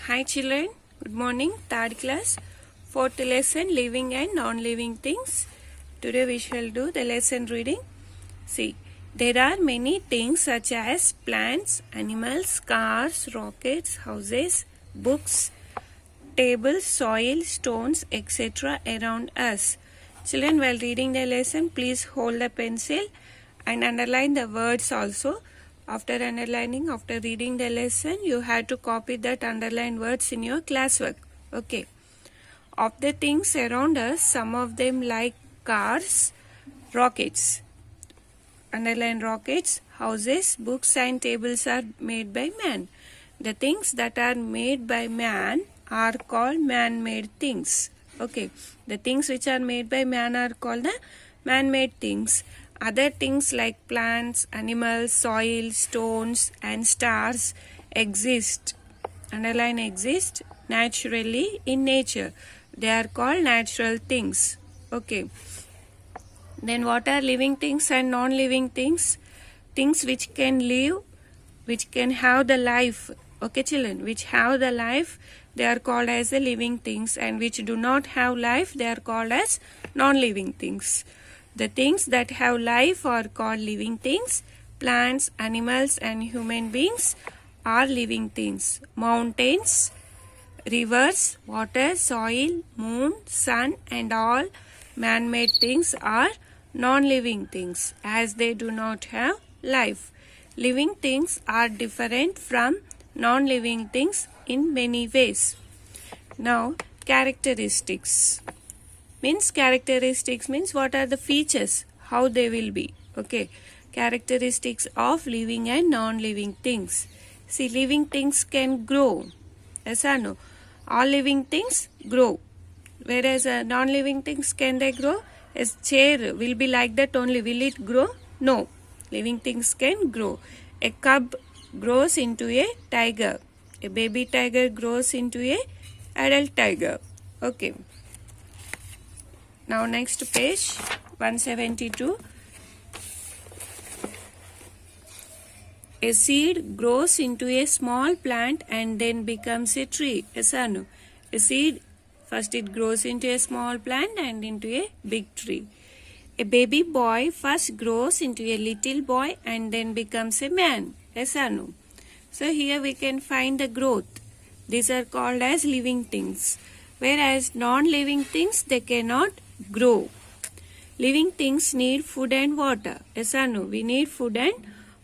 Hi children, good morning, third class, fourth lesson, living and non-living things. Today we shall do the lesson reading. See, there are many things such as plants, animals, cars, rockets, houses, books, tables, soil, stones, etc. around us. Children, while reading the lesson, please hold the pencil and underline the words also. After underlining, after reading the lesson, you have to copy that underlined words in your classwork. Okay. Of the things around us, some of them like cars, rockets. Underline rockets, houses, books and tables are made by man. The things that are made by man are called man-made things. Okay. The things which are made by man are called the man-made things. Other things like plants, animals, soil, stones and stars exist. Underline exist naturally in nature. They are called natural things. Okay. Then what are living things and non-living things? Things which can live, which can have the life. Okay children, which have the life, they are called as the living things, and which do not have life, they are called as non-living things. The things that have life are called living things. Plants, animals and human beings are living things. Mountains, rivers, water, soil, moon, sun and all man-made things are non-living things as they do not have life. Living things are different from non-living things in many ways. Now, characteristics. Characteristics means what are the features, how they will be. Okay. Characteristics of living and non-living things. See, living things can grow. Yes or no? All living things grow. Whereas non-living things, can they grow? A chair will be like that only. Will it grow? No. Living things can grow. A cub grows into a tiger. A baby tiger grows into a adult tiger. Okay. Now next page 172. A seed grows into a small plant and then becomes a tree. Yes or no? A seed, first it grows into a small plant and into a big tree. A baby boy first grows into a little boy and then becomes a man. Yes or no? So here we can find the growth. These are called as living things. Whereas non-living things, they cannot grow. Living things need food and water. Yes or no? We need food and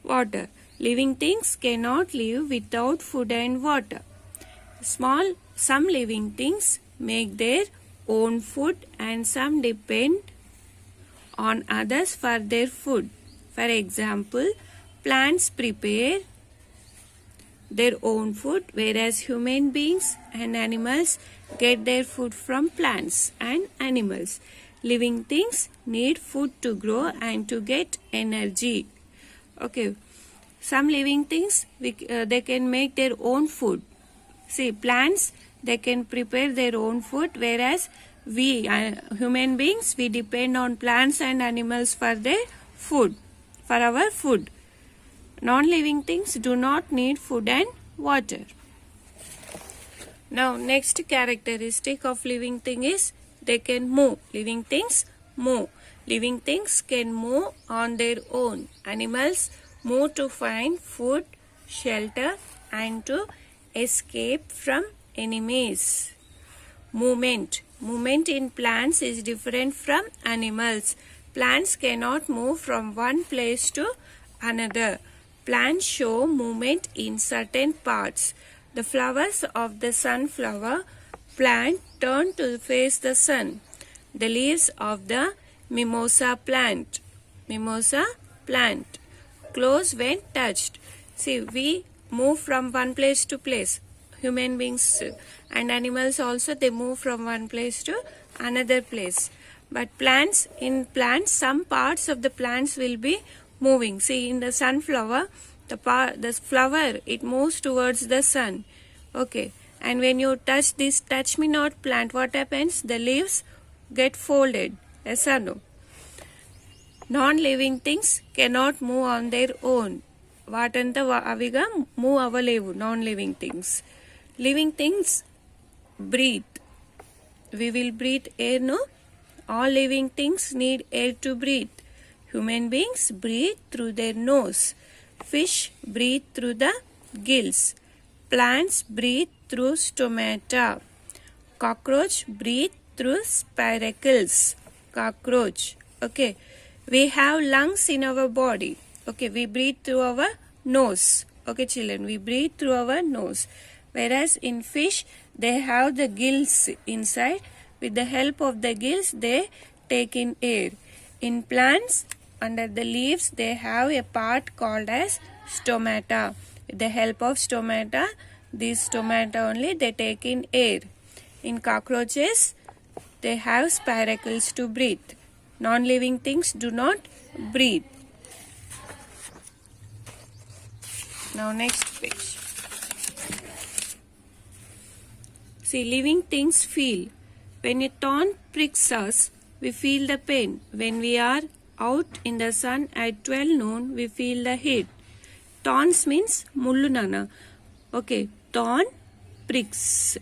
water. Living things cannot live without food and water. Some living things make their own food and some depend on others for their food. For example, plants prepare their own food, whereas human beings and animals get their food from plants and animals. Living things need food to grow and to get energy. Okay. Some living things, they can make their own food. See, plants, they can prepare their own food, whereas we, human beings, we depend on plants and animals for their food, for our food. Non-living things do not need food and water. Now, next characteristic of living thing is they can move. Living things move. Living things can move on their own. Animals move to find food, shelter and to escape from enemies. Movement. Movement in plants is different from animals. Plants cannot move from one place to another. Plants show movement in certain parts. The flowers of the sunflower plant turn to face the sun. The leaves of the mimosa plant close when touched. See, we move from one place to place. Human beings and animals also, they move from one place to another place. But in plants, some parts of the plants will be moving. See, in the sunflower, the flower, it moves towards the sun. Okay. And when you touch this touch me not plant, what happens? The leaves get folded. Yes or no? Non-living things cannot move on their own. Vaatanta aviga move avalevu, non-living things. Living things breathe. We will breathe air, no? All living things need air to breathe. Human beings breathe through their nose. Fish breathe through the gills. Plants breathe through stomata. Cockroach breathe through spiracles. Cockroach. Okay. We have lungs in our body. Okay. We breathe through our nose. Okay, children. We breathe through our nose. Whereas in fish, they have the gills inside. With the help of the gills, they take in air. In plants, under the leaves, they have a part called as stomata. With the help of stomata, these stomata only, they take in air. In cockroaches, they have spiracles to breathe. Non-living things do not breathe. Now next page. See, living things feel. When a thorn pricks us, we feel the pain. When we are out in the sun at 12 noon, we feel the heat. Thorns means mullu nana. Okay, thorn pricks.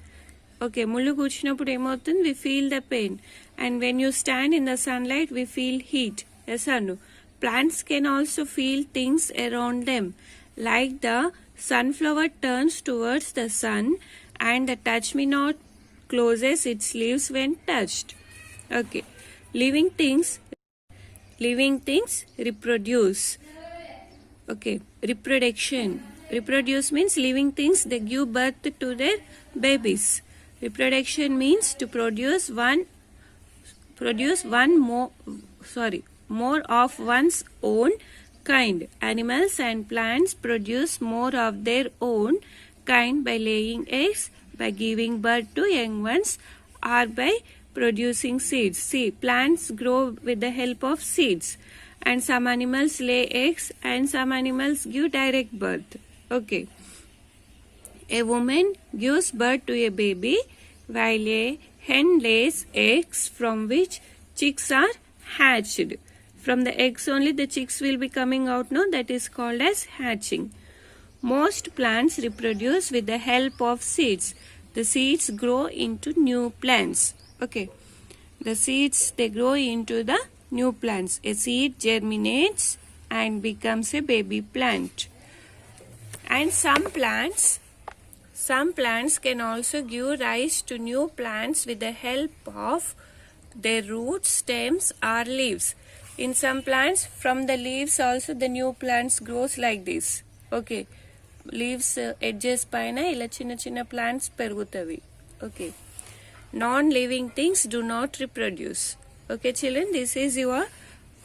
Okay, mullu kuchinappudu emoutundi, we feel the pain. And when you stand in the sunlight, we feel heat. Yes or no? Plants can also feel things around them. Like the sunflower turns towards the sun and the touch-me-not closes its leaves when touched. Okay. Living things reproduce. Okay. Reproduction. Reproduce means living things, they give birth to their babies. Reproduction means to produce more of one's own kind. Animals and plants produce more of their own kind by laying eggs, by giving birth to young ones, or by producing seeds. See, plants grow with the help of seeds, and some animals lay eggs and some animals give direct birth. Okay. A woman gives birth to a baby while a hen lays eggs from which chicks are hatched. From the eggs only the chicks will be coming out, no? That is called as hatching. Most plants reproduce with the help of seeds. The seeds grow into new plants. Okay. The seeds, they grow into the new plants. A seed germinates and becomes a baby plant. And some plants can also give rise to new plants with the help of their roots, stems or leaves. In some plants, from the leaves also the new plants grows like this. Okay. Leaves edges paina ila chinna chinna plants perugutavi. Okay. Non-living things do not reproduce. Okay, children, this is your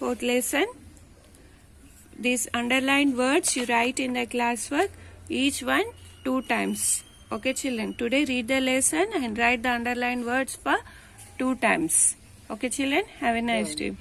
4th lesson. These underlined words you write in the classwork, each one 2 times. Okay, children, today read the lesson and write the underlined words for 2 times. Okay, children, have a nice day.